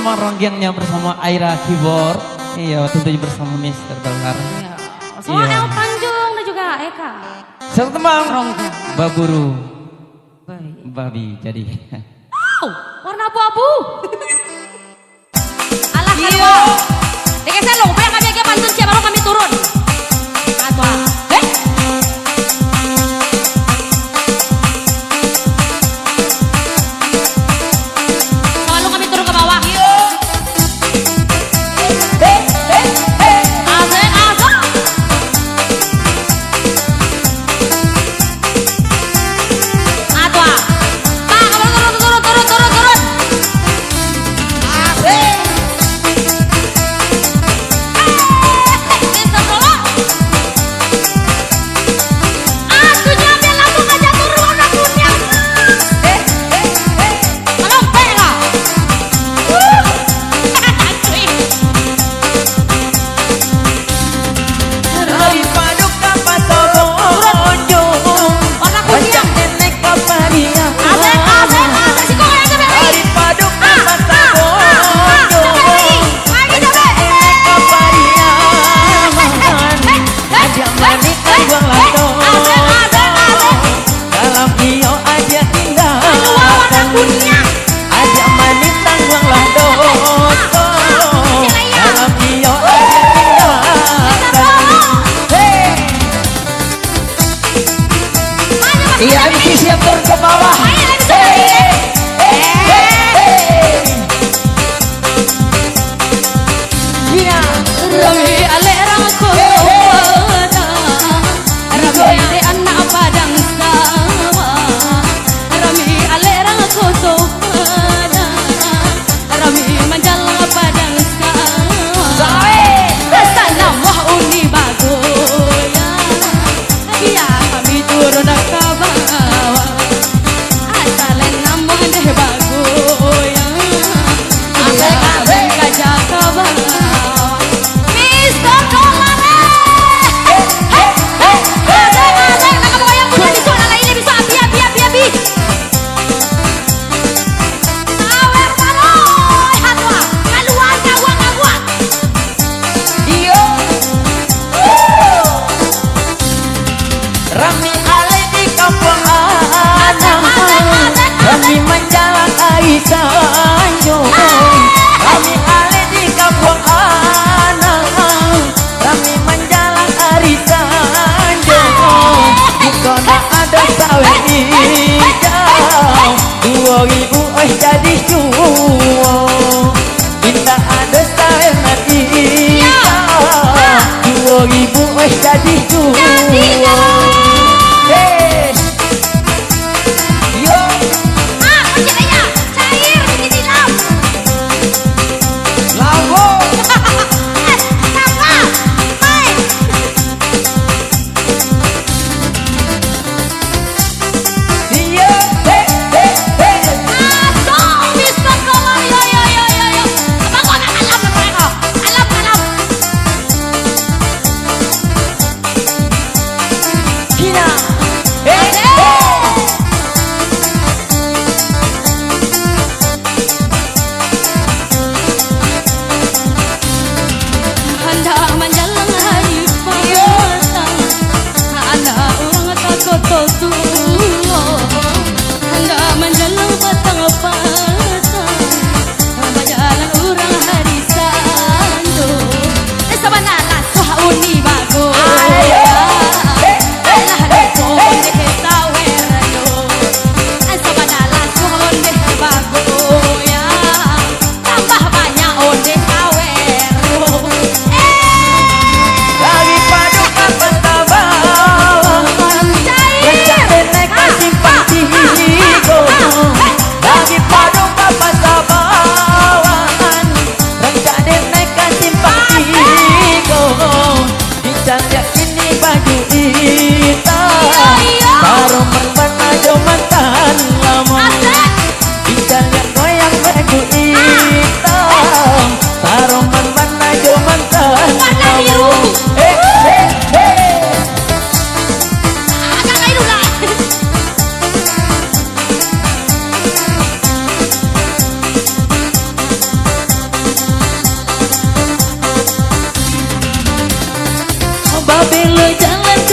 memang ronggengnya bersama Aira Keyboard. Iya, tentunya bersama Mister Dolar. Iya. Sama Iya. El Tanjung dan juga Eka. Satu temang. Ronggeng. Baburu. Baik. Babi jadi. Oh, warna abu-abu. Alah Iya. kalua. Digeser lo, upaya kami agak pantun siapa lo kami turun. Atwa. Selalu kami turun ke bawah. Asik, asik. Atwa. Pak, kamu turun.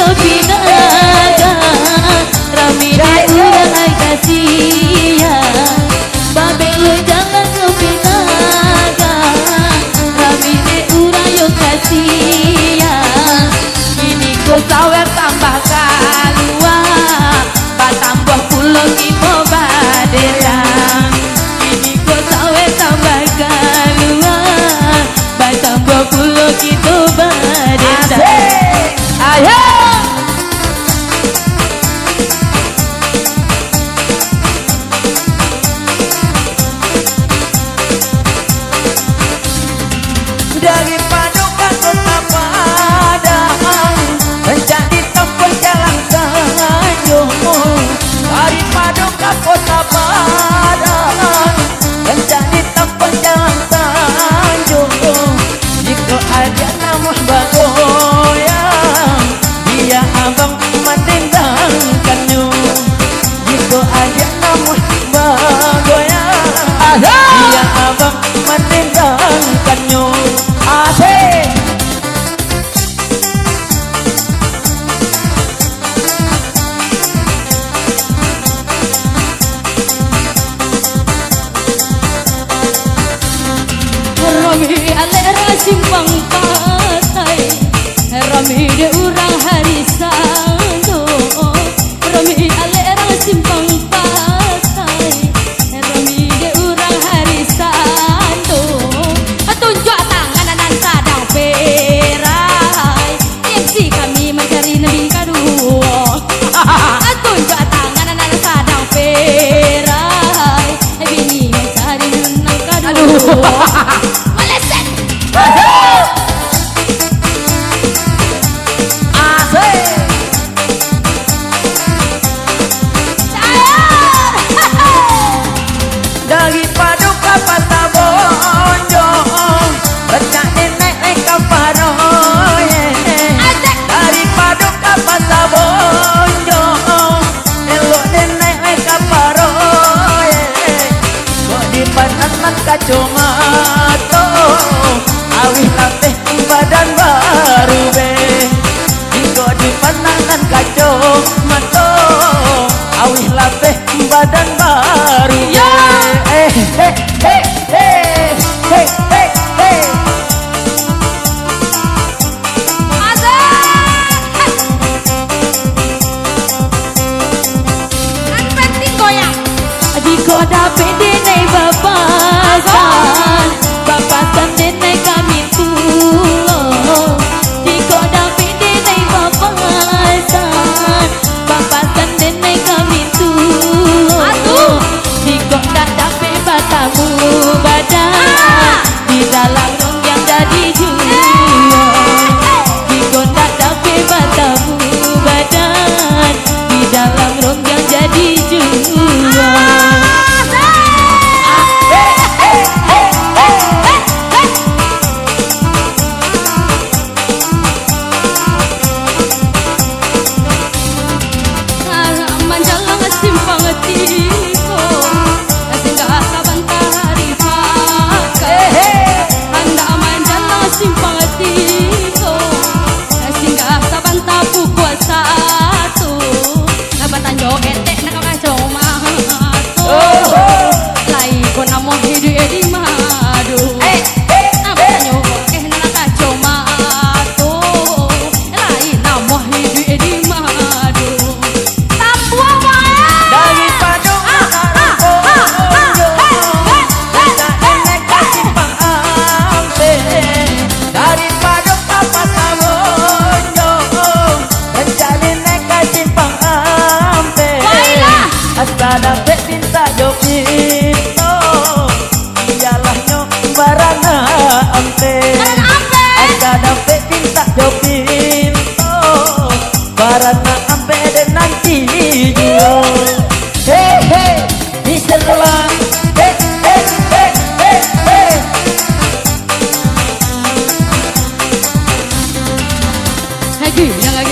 sepinaga rami de urang ai kasia babelu jalan sepinaga rami de urang yo kasia ini ko sawer tambah kalua batambah pulau kita badera ini ko sawer tambah kalua batambah pulau kita badera ayo dari Paduka Kota Padang menjadi tempat jalan sanjung dari Paduka Kota Padang menjadi tempat jalan sanjung jika ada nama bagoyang dia abang menendangkannya jika ada nama bagoyang dia abang menendangkannya asik. Rami alera simpang patai Rami de urang harisando Rami alera simpang patai Rami de urang harisando tunjuk tangan dan sadang perai MC kami mencari nabi kedua tunjuk tangan dan sadang perai bini mencari nang kedua meleset Asik. Dari Paduka Patabonjo Becak nenek ke Paroye dari Paduka Patabonjo elok nenek ke Paroye kok di panan kacomato awih latih badan baru be kok di panan kacomato awih latih badan baru be Dapet denai bapasan bapasan denai kami tulo Diko dapet denai bapasan bapasan denai kami tulo Diko dak dapet batamu badan di dalam rong yang jadi julia Diko dak dapet batamu badan di dalam rong yang jadi julia Dapat minta jopito ialah barana ampe ada dapat minta jopito barana ampe dan nanti juga hehe bisa pulang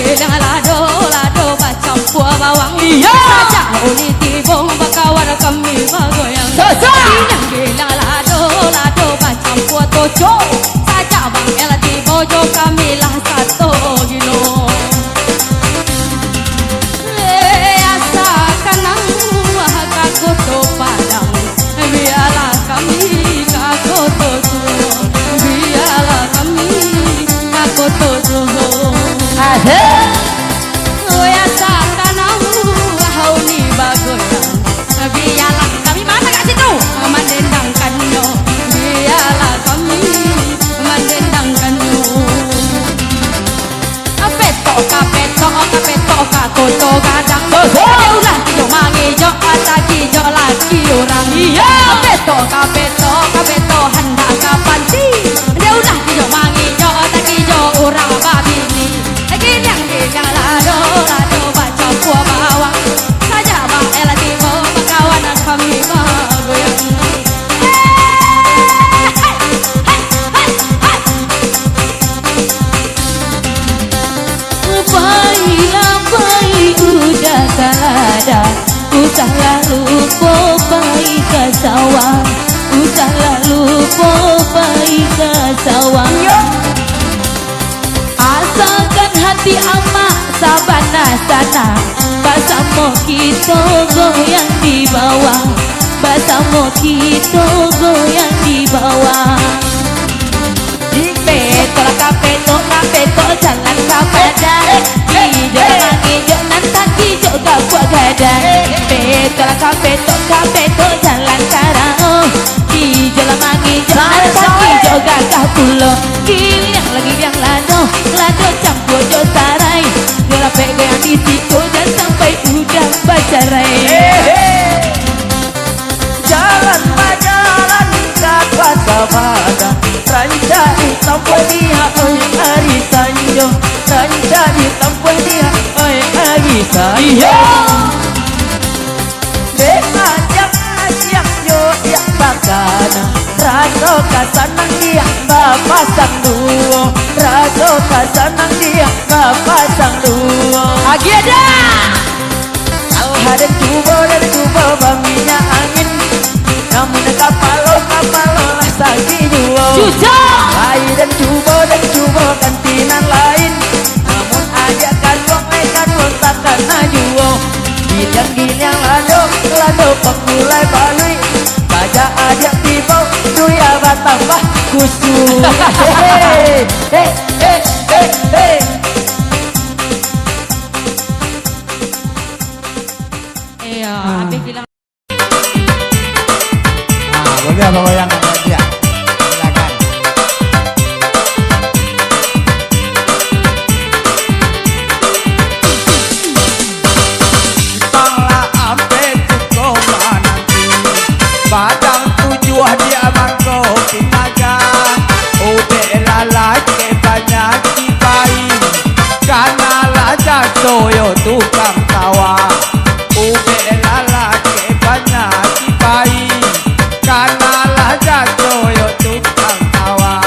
Gilang lado macam buah bawang iya saja uli tibong bakawan kami bagoyang gilang lado macam buah tojo saja bang ela tibojo kami lah satu gino gadang Dia ulah kijo mangijo Ata kijo lagi orang Kapeto hendak kapan sih Dia ulah kijo mangijo Ata kijo orang babini Ginyang lado baca buah bawang Saja baela tibo Bakawan kami goyang Bayi udah kalada Usah lalu popai ke sawah Usah lalu popai ke sawah Asalkan hati amak sabana sana Basamo kita goyang di bawah Basamo kita goyang di bawah Kapeto jangan kapada Kijo mangijo nanti kijo gak buat gadang Kapeto jalan karao Kijo mangijo nanti kijo gak kapulo Ginyang lagi biang lado campur jo sarai Gelape goyang di siku dan sampai udah bacarai Jalan kapan sabada Ranca hitam dia oi hari sanjo Ranca hitam dia oi hari sanjo Dekajak siap yo ya bakana Raso kasanang dia bapasang duo Raso kasanang dia bapasang duo Lagi ada Ada cubo baminya angin Namun kapalo lah sagi juo Cuco Air dan cubo kantinan lain Namun ajakan wong takkan najuo Gilyang lado pengulai balui Baja ajak tiba duya batambah kusu Hey Iya, habis bilang Boleh apa goyang aja. Silakan. Tanglah ampe tuko nanti. Padang tujuh dia mangko pinaga. Ube lalai ke banyak kipai. Karena laja soyo tukang tawa. Ube lalai ke banyak kipai. Karena laja soyo tukang tawa.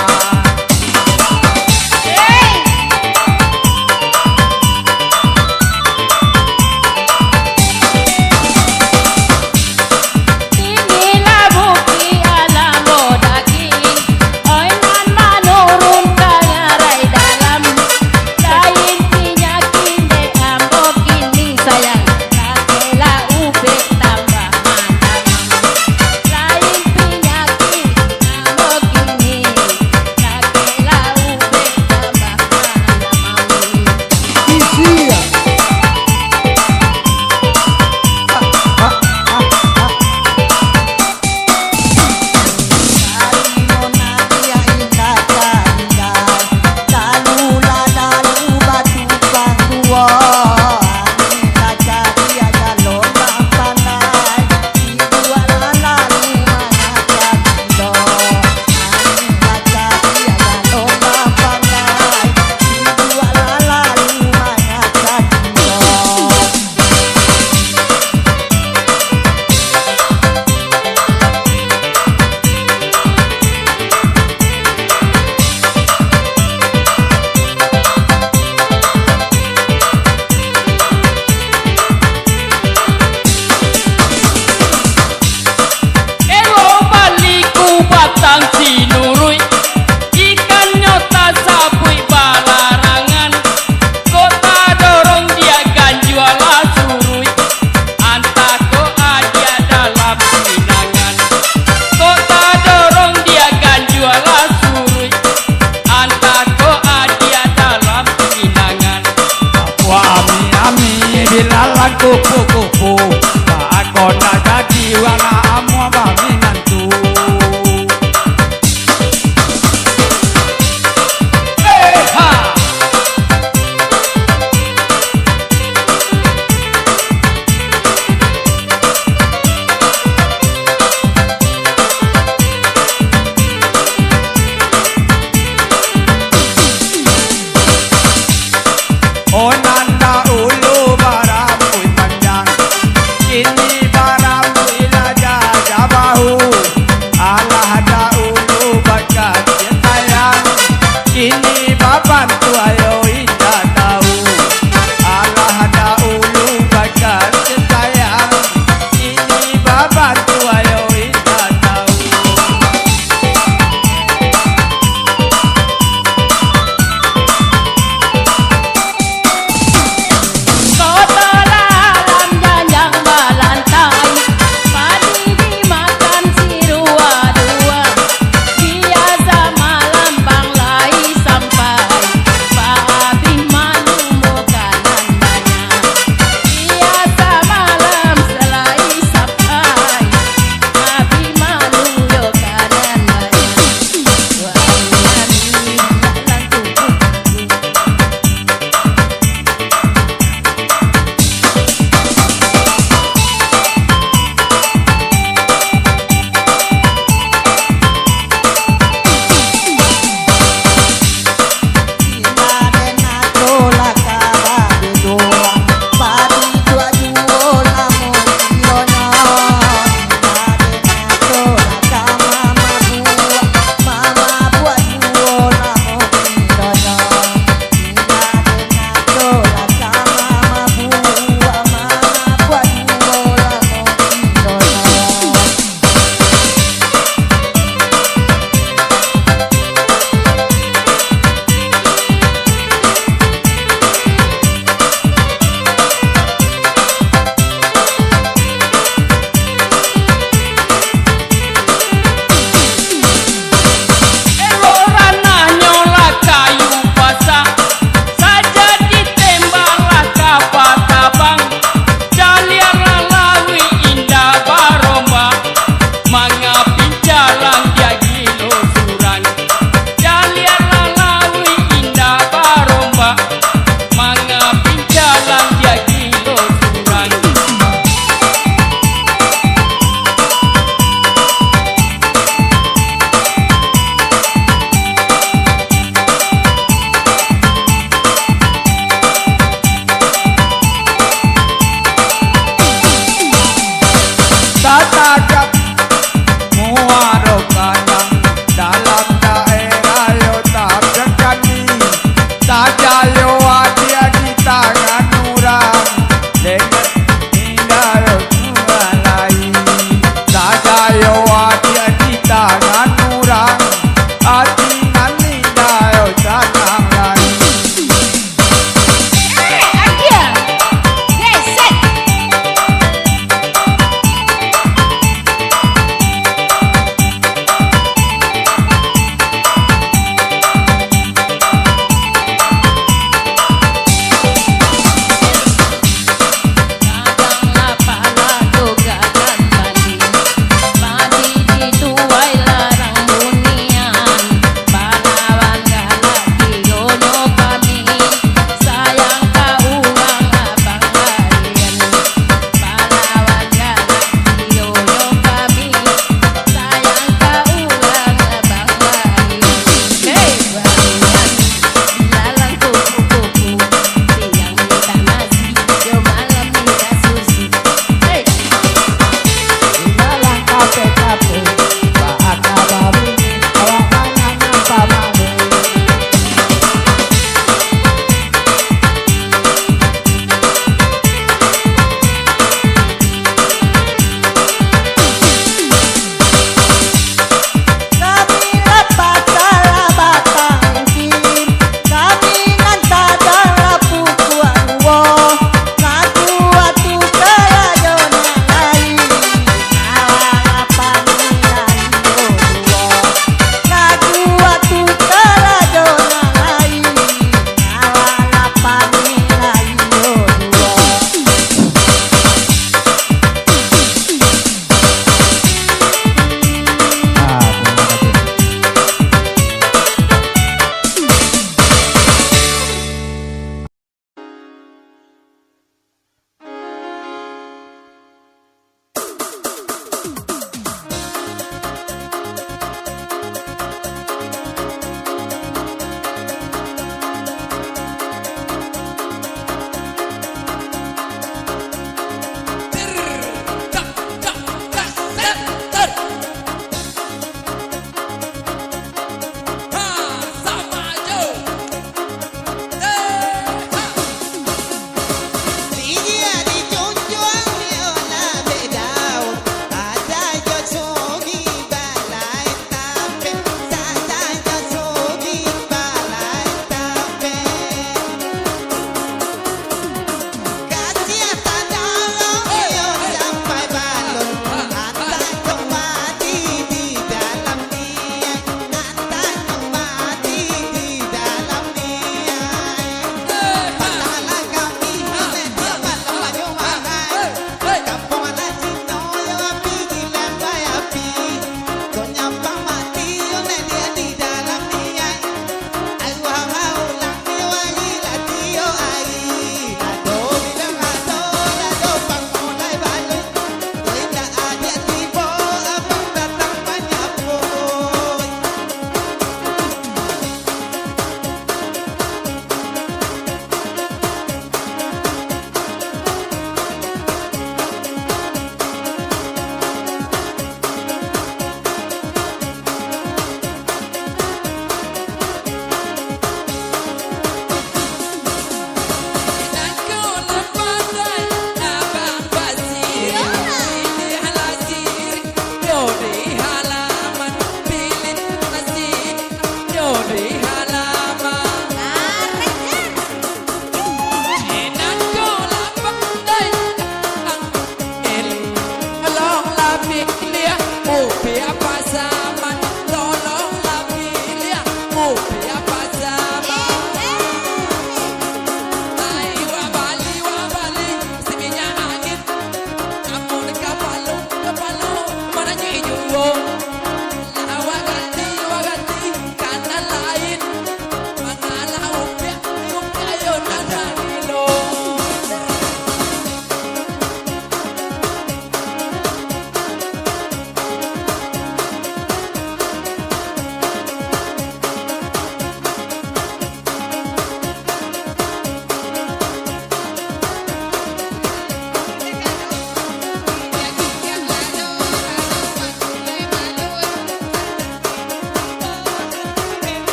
Inilah bukti alam daging Oinan manurun kangarai dalam Lain pinyakin de ambok ini sayang Kakela ube tambah mantap Lain pinyakin ambok ini Kakela ube tambah mantap Isi ya. batang sinurui ikan nyota sabui balarangan kota dorong dia ganjuala surui antako aja dalam pinangan kota dorong dia ganjuala surui antako aja dalam pinangan wah ami dilalang kupu-kupu aku nak jadi wala amu abami nantu.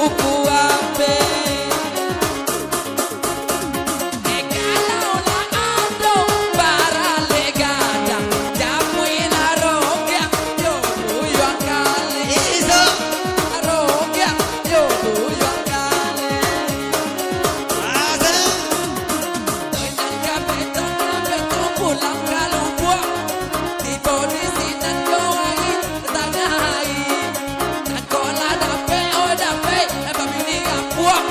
tuku ape. Kalau lah adong barale gadang, japui la rogya, yo buyang kali. Iso rogya, yo buyang kali. Dengan kapeto pulang kalau buah, di polisi dan doai tangai. Dan kola dape, oh dape, apa bini kapuah.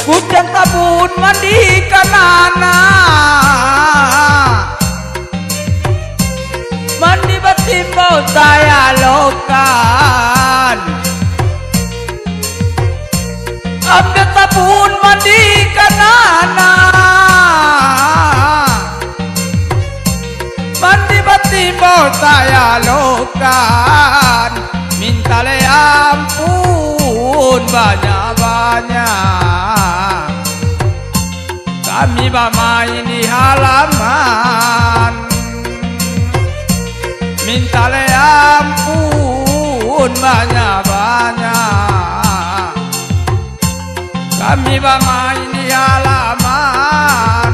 Hujan tabun mandi kanana, mandi batin bau saya lokan. Ambil tabun mandi kanana, mandi batin bau saya lokan. Minta le ampun banyak-banyak, kami bermain di halaman. Minta le ampun banyak-banyak, kami bermain di halaman.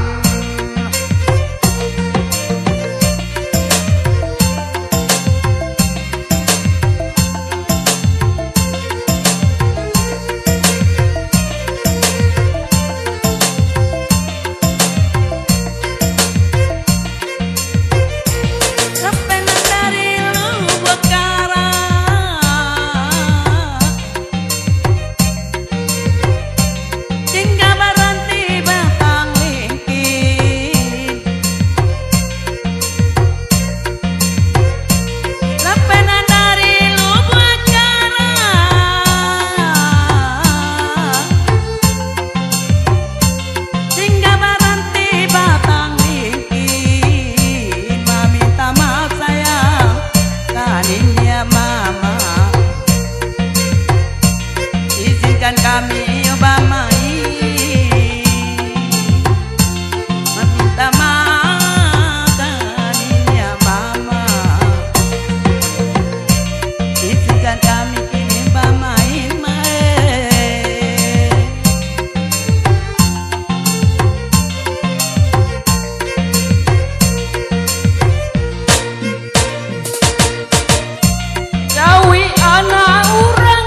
Kami obamai meminta maaf kaninya mama, izinkan kami kini bamain mae. Jawi anak urang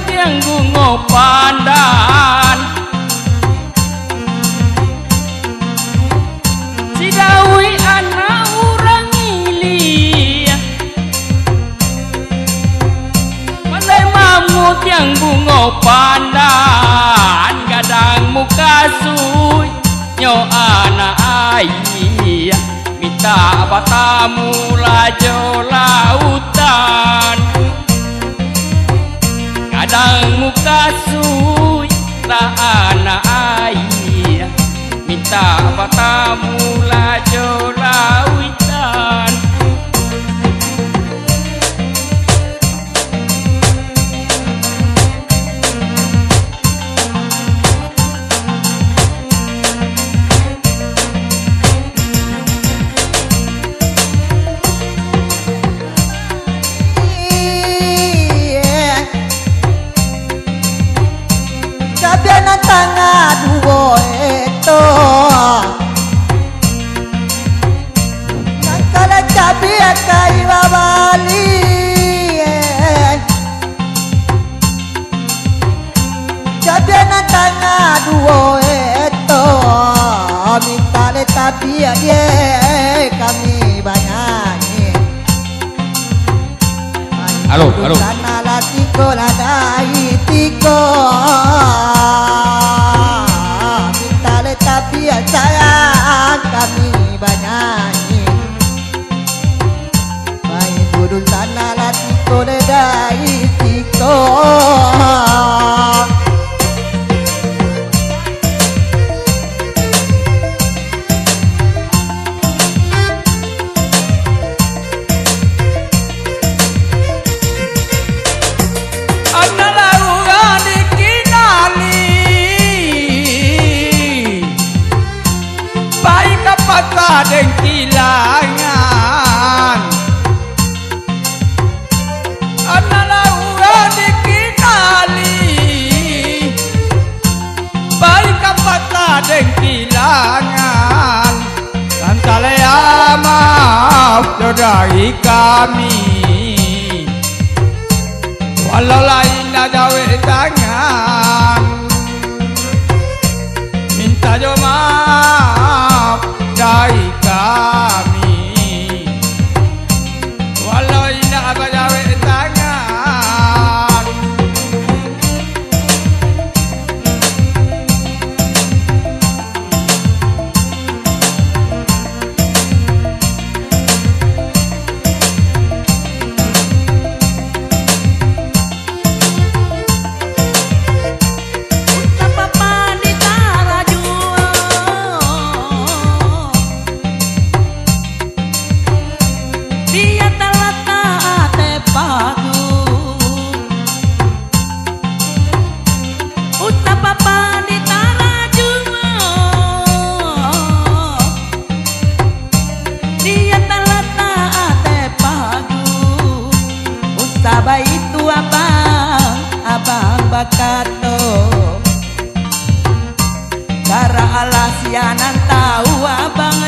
yang gungo pandan, si dawi anak urang ili, pandai mamut yang gungo pandan, gadang muka suy nyo anak ai, minta batamu lajo lautan. Kadang muka suy tak anak ai, minta batamu lajo lautan. Tanga duo eto nakala cabi akai babali cabi tanga duo eto minta le tapi dia kami banyak. Halo, halo. Sana latiko ladai tiko. Tapi sayang kami banyak, main budul tanah latiko ledai tiko. Deng kilangan anak laura dikinali, baik apa deng kilangan, antale maaf dari kami, walau lain ada tangan, minta jo maaf dari kami, walau indah bajawe tangan. Siapa itu abang Bakato Cara alasianan tahu abang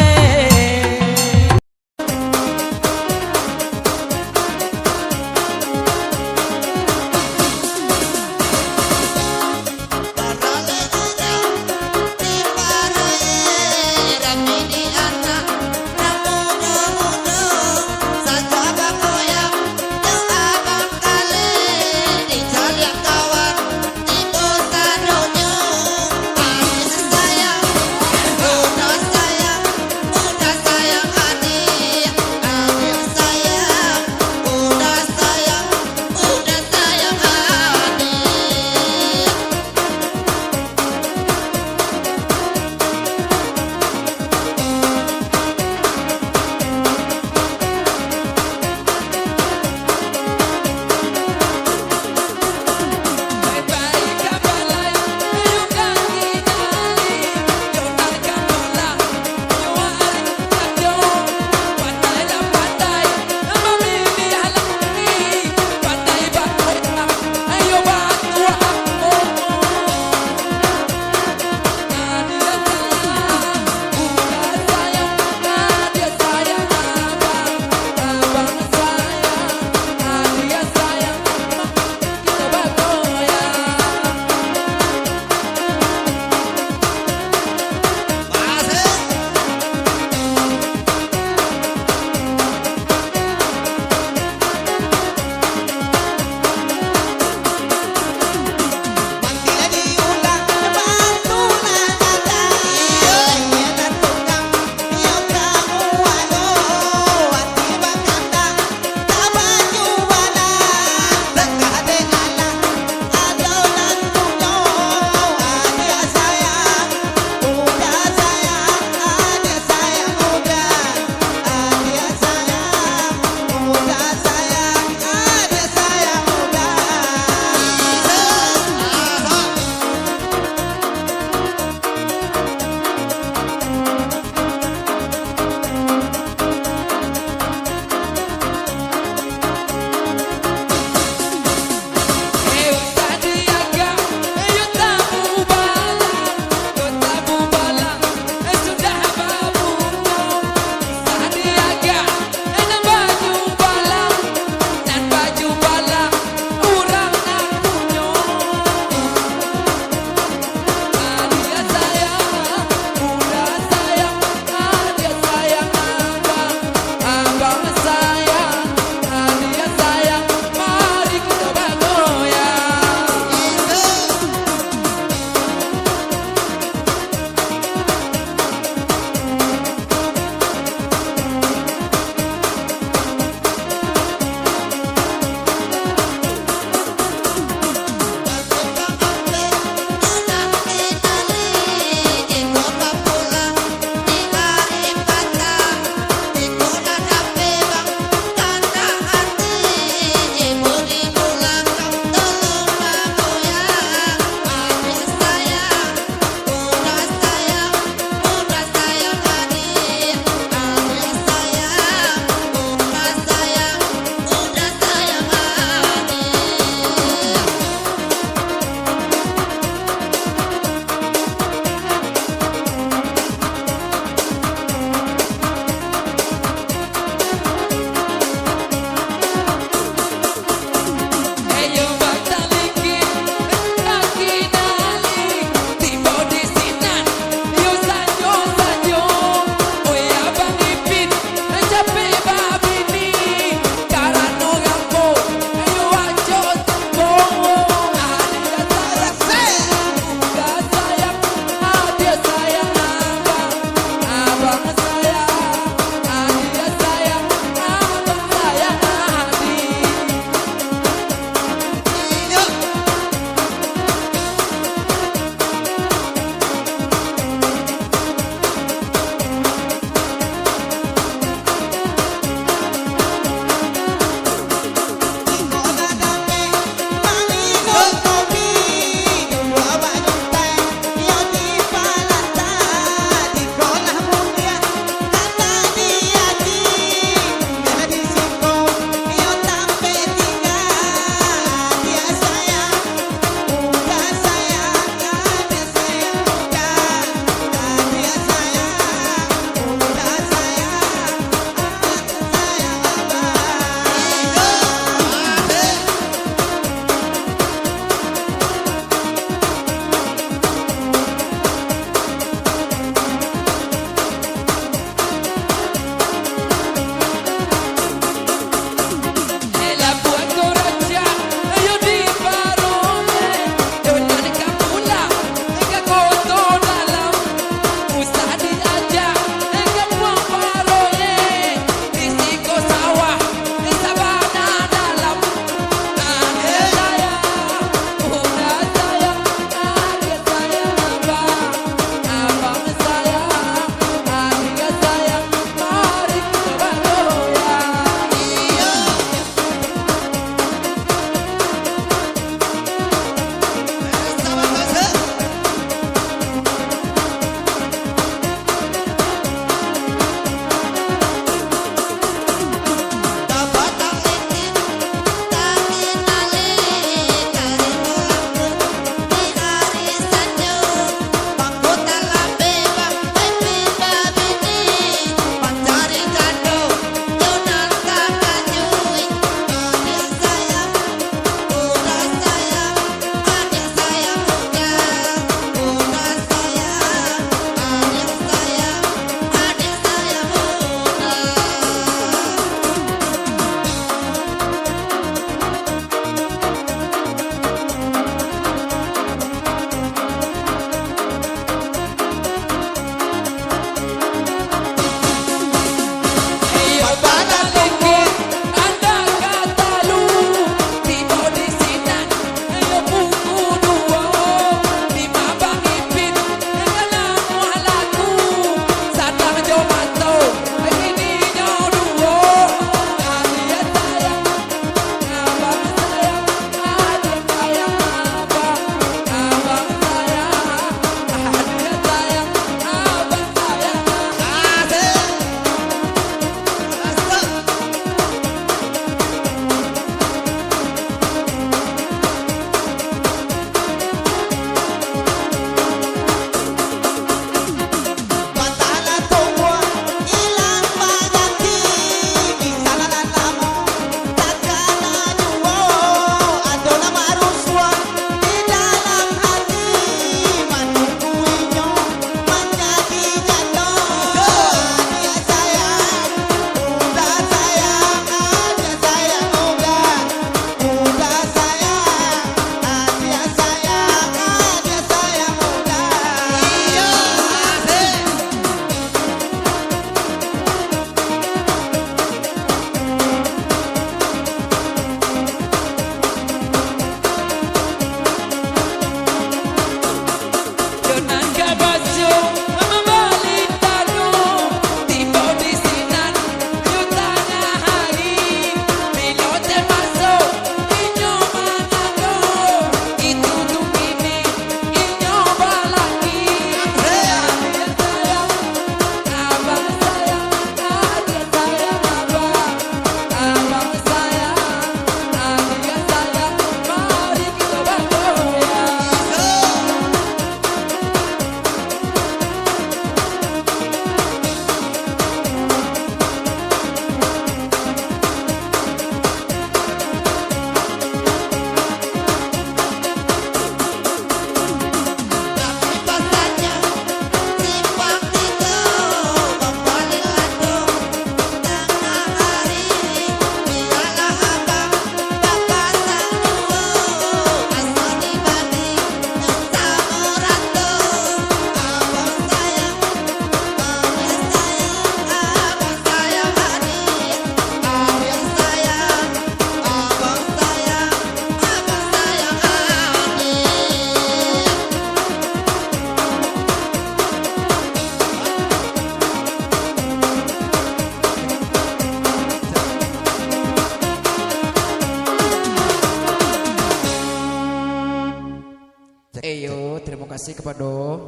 Eyo, terima kasih kepada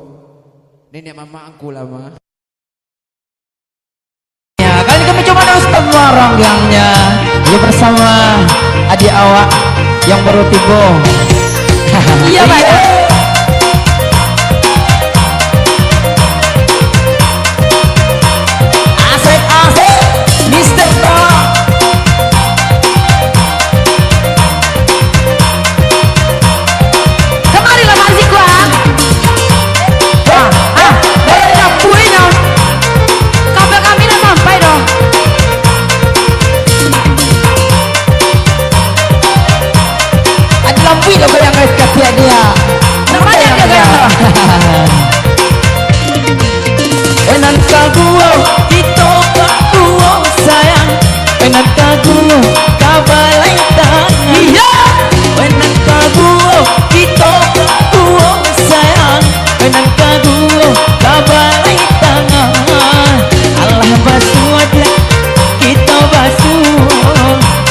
nenek mama aku lama. Ya, kali ini kami coba ada Ustaz Waronggangnya. Dia bersama adik awak yang baru tiba. Iya Pak. Asik, Mister Pro. Kemarilah masih gua. Boleh puin dong. Kabel kami udah sampai dong. Ada lampu lo yang guys kasih dia. Namanya dia goyang. Enan kaguo kita kaguo sayang. Enan kaguo kabalay tangan. Iya. Enan kaguo kita kaguo sayang. Enan kaguo kabalay tangan. Allah basuh aja kita basuh.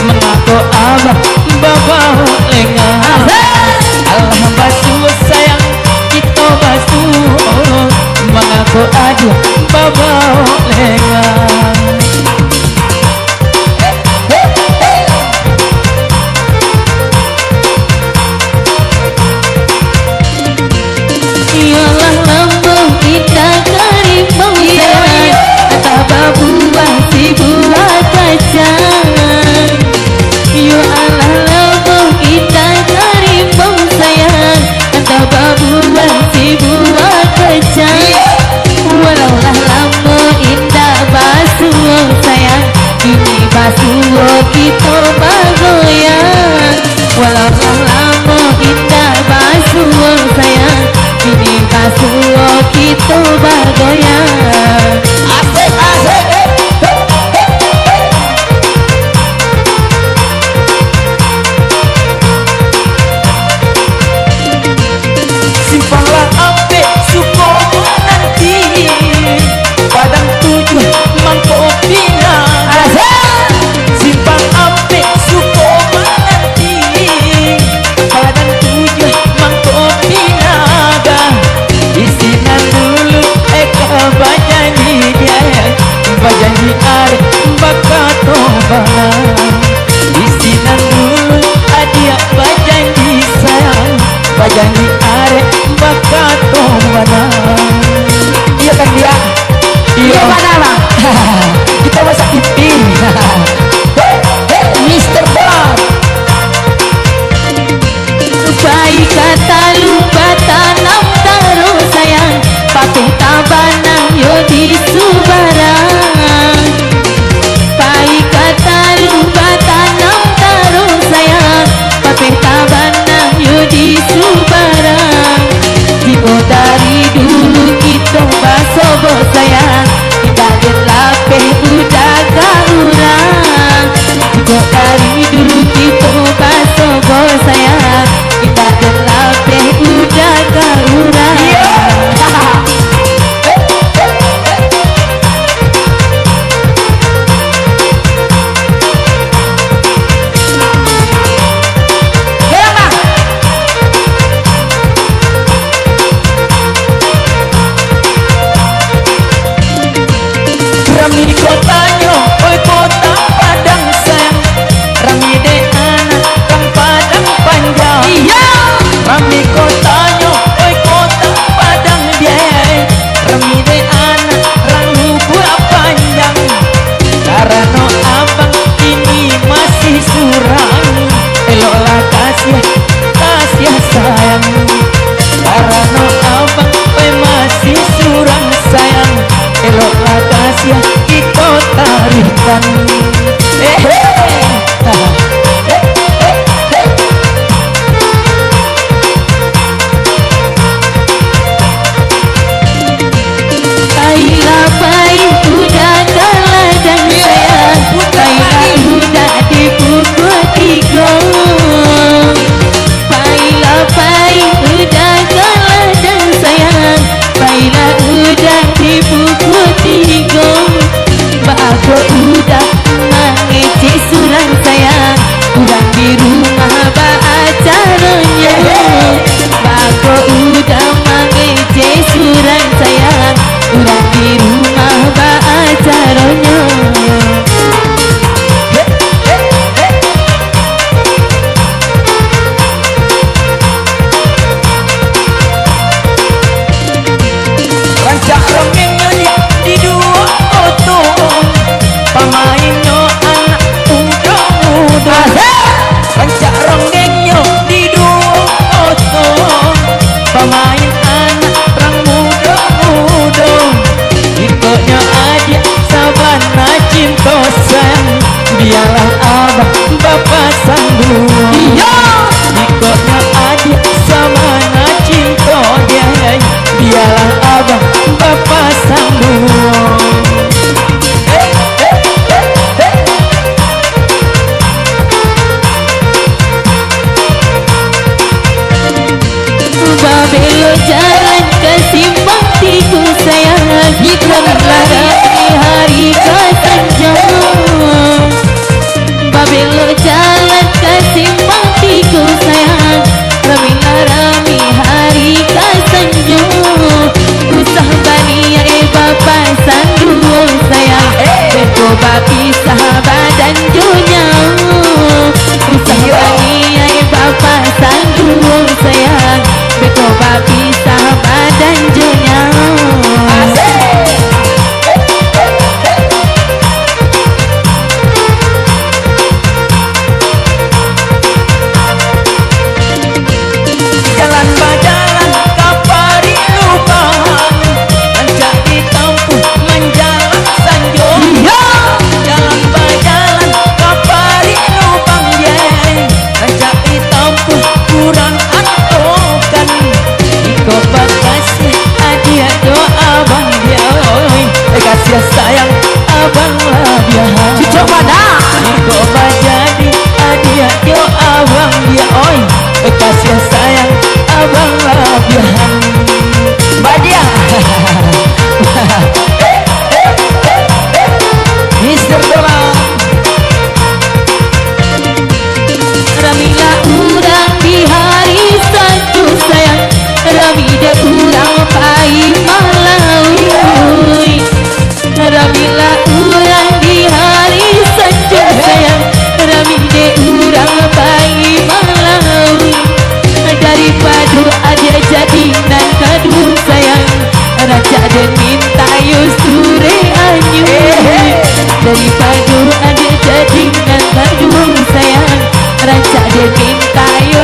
Mengaku abah bapak lengan. Allah basuh sayang kita basuh. Mengaku aja bapak lengan.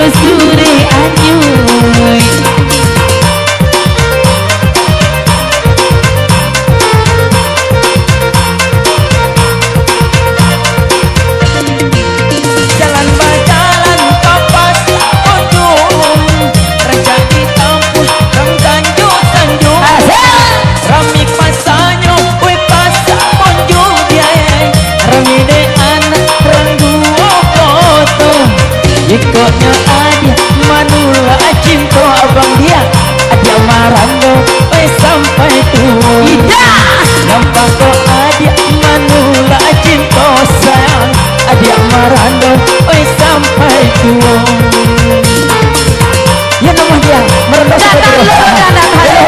sore anyuy. Jalan berjalan kapas ujung, rencang ditampuh rang sanjung rami pasanyo we pasa ponjung dia rami de anak rang dua foto ikutnya adia manula cinta abang dia adia marando we sampai tua nampak ko adia manula cinta sayang adia marando we sampai tua ya nama dia merendam Datang lu, datang halo.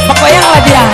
Pokoknya lah dia.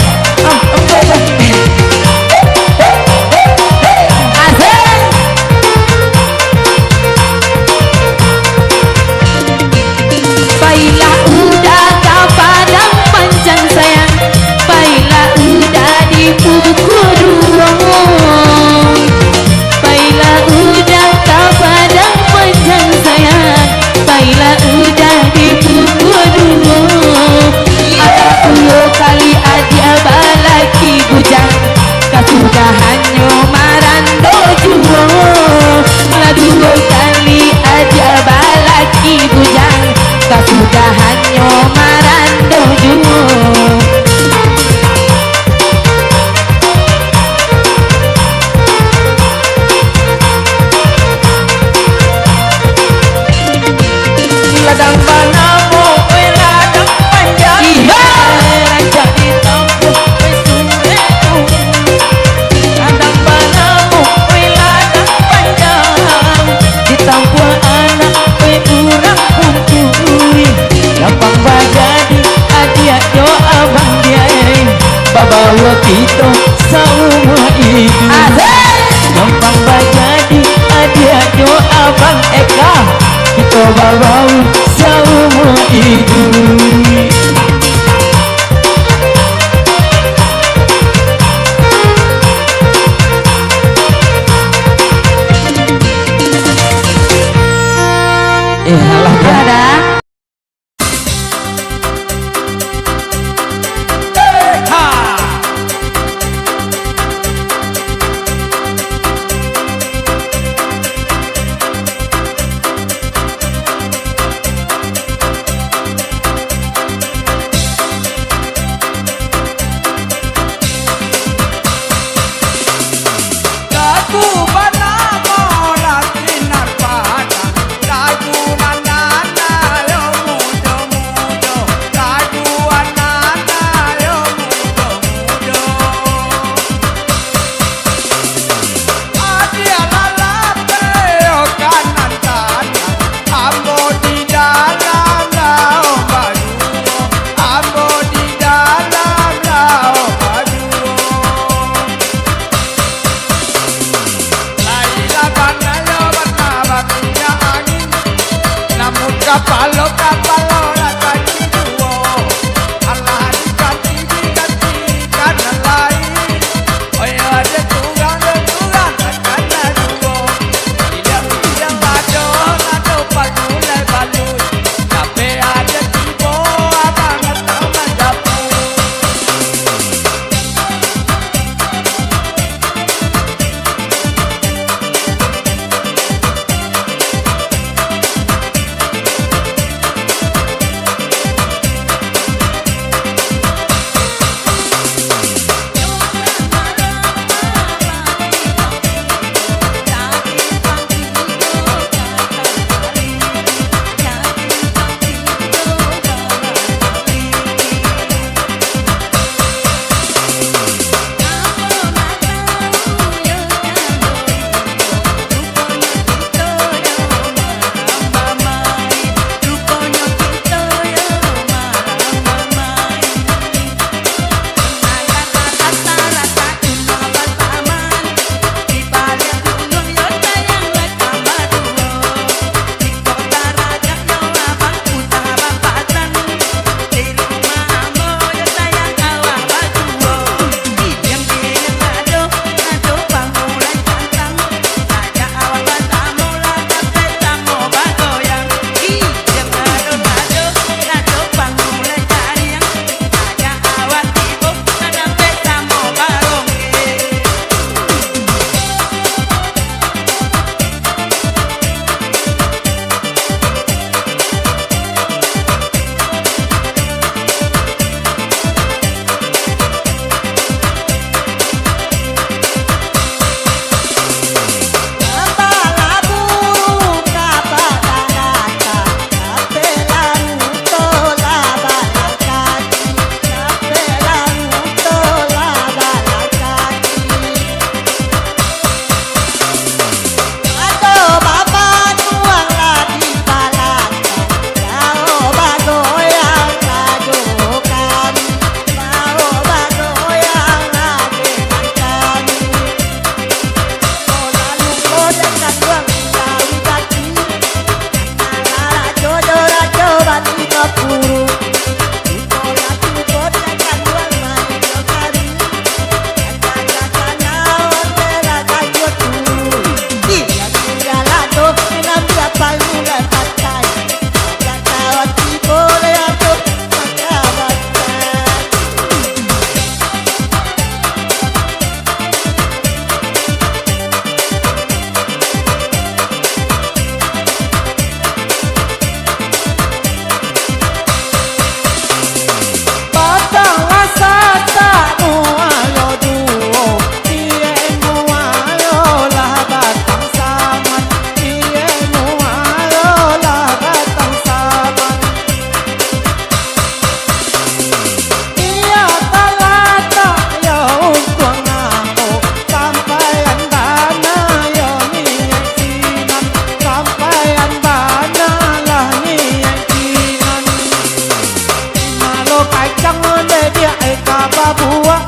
onde dia eka babua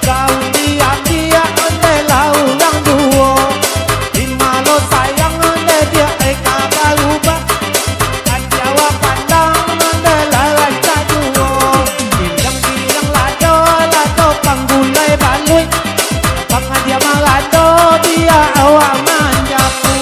kau dia onde laulang duo di malo sayang onde dia eka baluba Jawa pandang onde lalaca duo bilang lado panggulai balui pangadia malado dia awak manjaku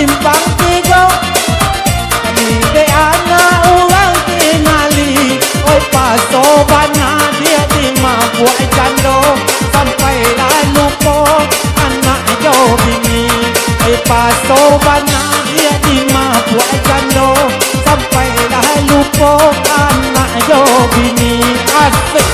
simpang tiga kami de anak orang tingali oi pasobana dia di mabuai jando sampai lalu po anak jo bini oi pasobana dia di mabuai jando sampai lalu po anak jo bini asik.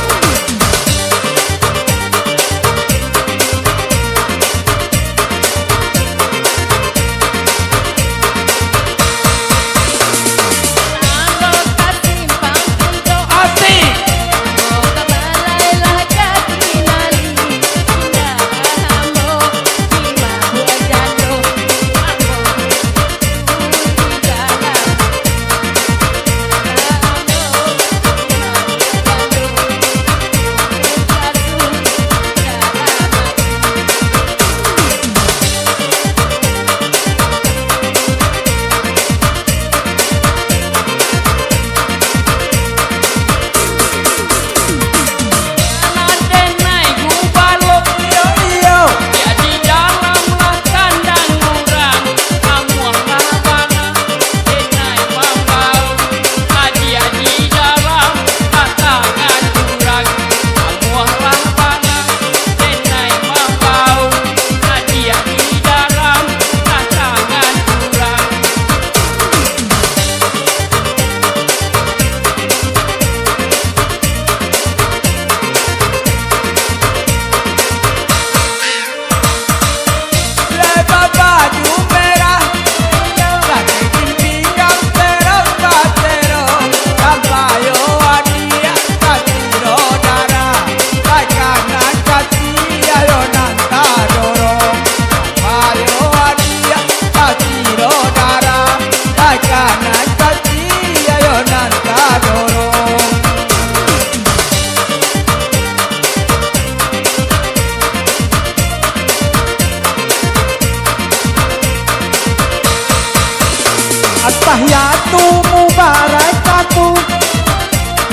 Tahiyatu mubarakatu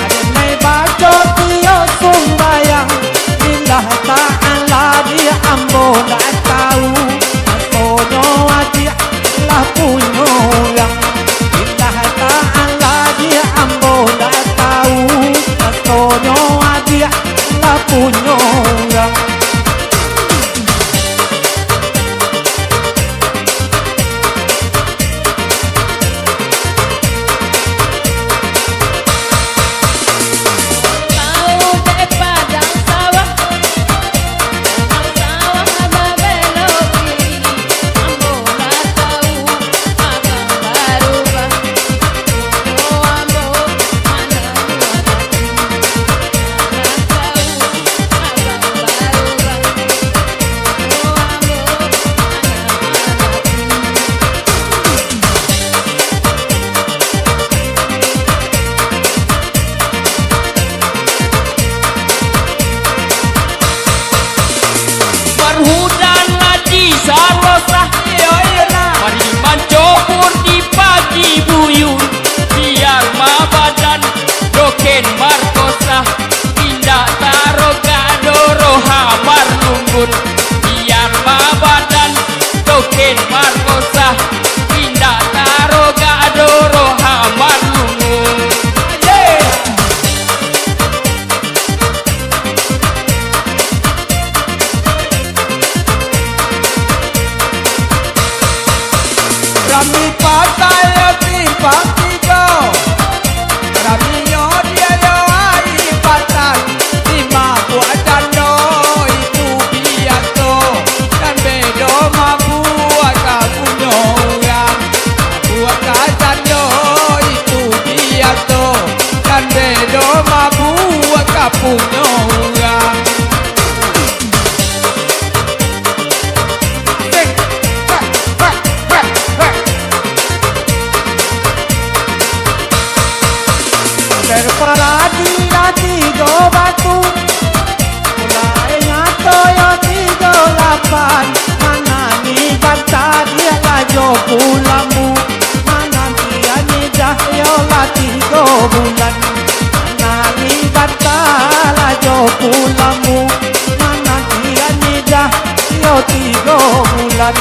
Adonai baca dia sumbayang Billah ta'ala dia ambo tak tahu Maksudnya dia lah punya orang Billah ta'ala dia ambo tak tahu Maksudnya dia lah punya orang. Hujan lagi sarosah mari mancopur di pagi buyun biar ma badan doken markosah tindak taro gadoro hamar lunggun biar ma badan doken markosah tindak taro gadoro hamar lunggun. Rami patai simpang tiga Rami yo dia yo ai patan lima buah jando itu biato dan bedo mabu kapunyo orang buah jando itu biato dan bedo mabu kapunyo orang. Terperadi tiga batu mulai ngato yo tiga lapan mana ni banta dia lajo pulambu mana dia ni dahyo la tiga bulan mana ni banta lajo pulambu mana dia ni dahyo tiga bulan.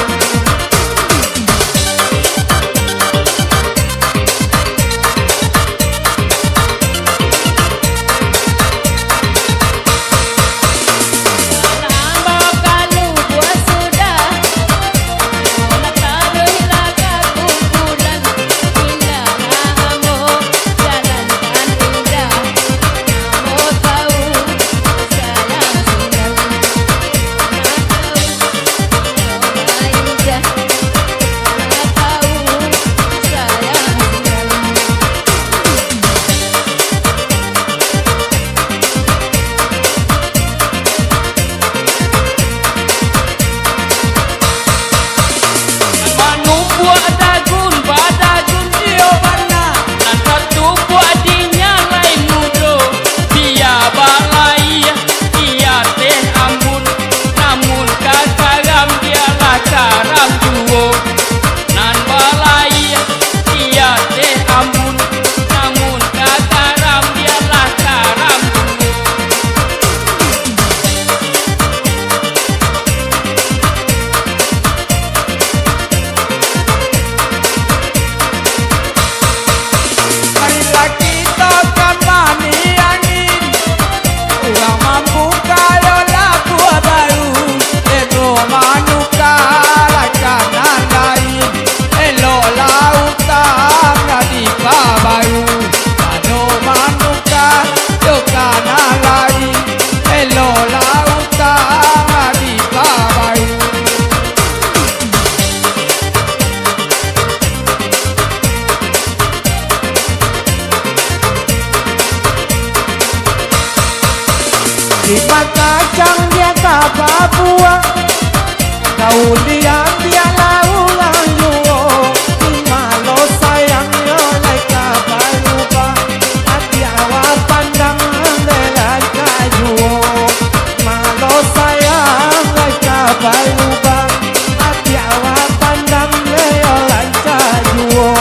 ngajang dia ke Papua. Kau lihat dia laulang yuo, malo sayangnya leka baluba. Hati awak pandang lelah kajuo, malo sayang leka baluba. Hati awak pandang lelah kajuo.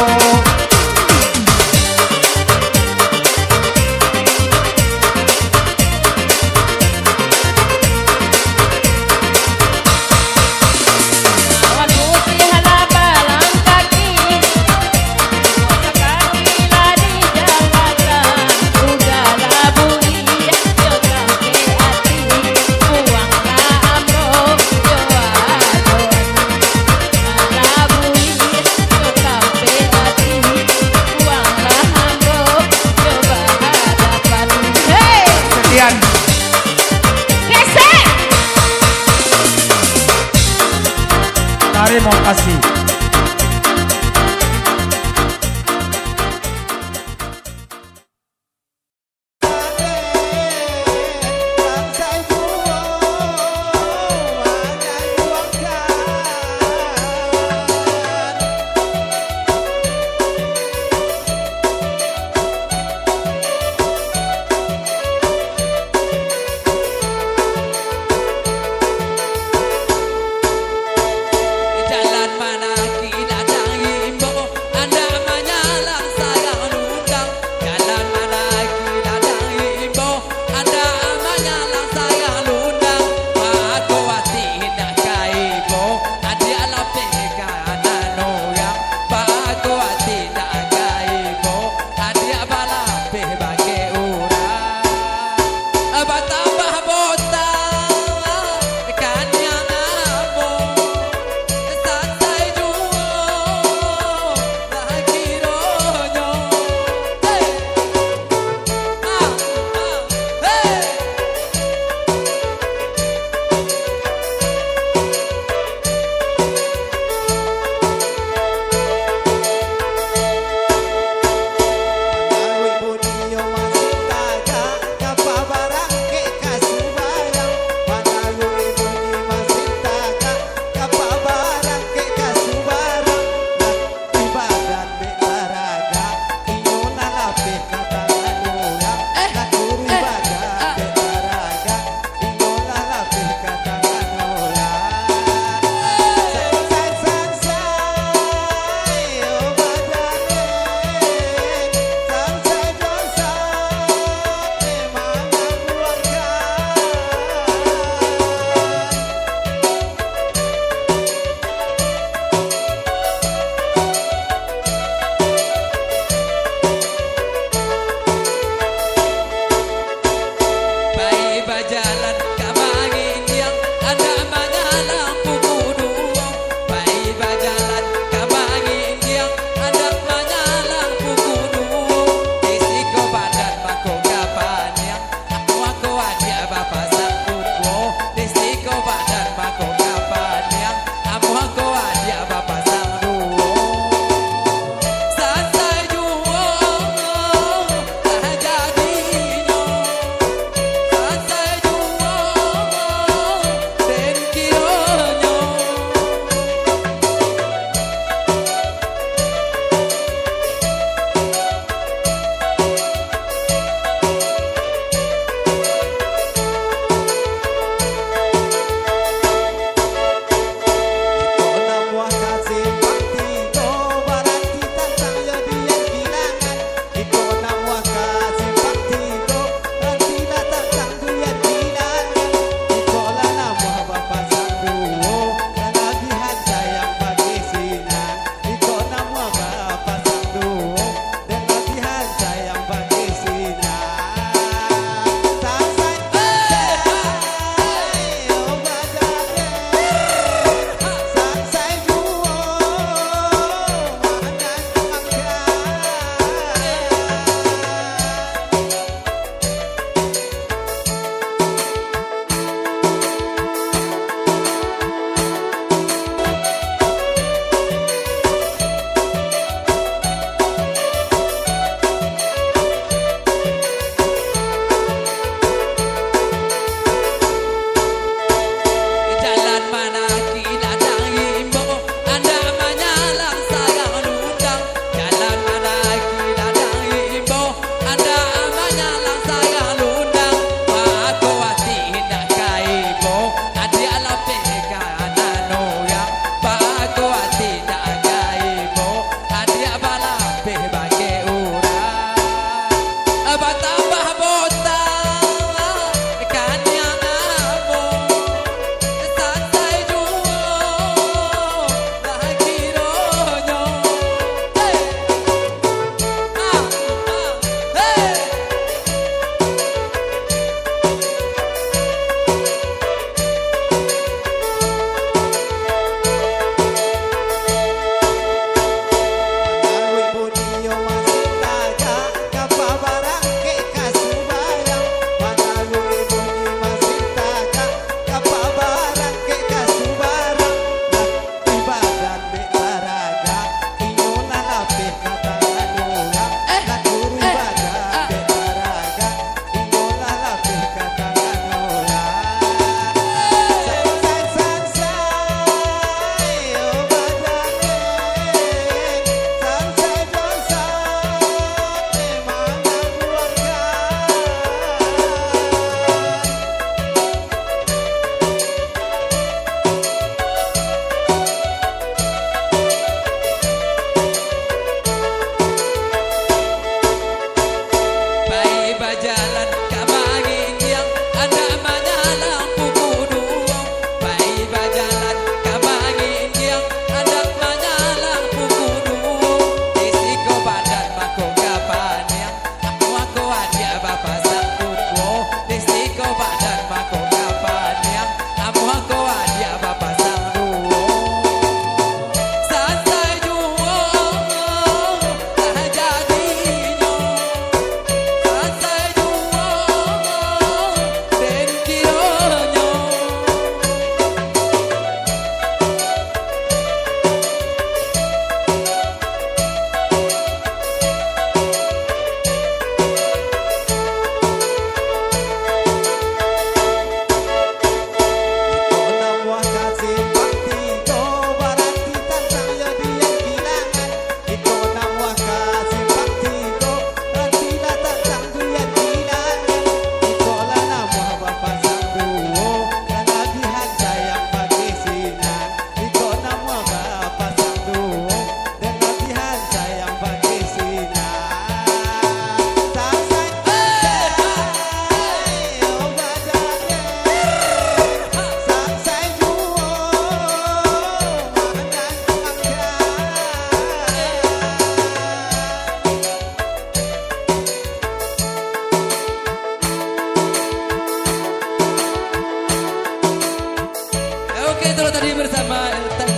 Awan putih halabalang kaki, sekarang bila di jalanan, udahlah bunyi yo sampai hati, buanglah amro yo alon. Udahlah bunyi yo sampai hati, buanglah amro yo berhadapan. Hei, Sekian. gesek. Terima kasih. Di jalan mana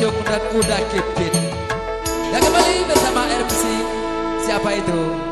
Tanjung dan Uda Kipit. Dan kembali bersama RPC. Siapa itu?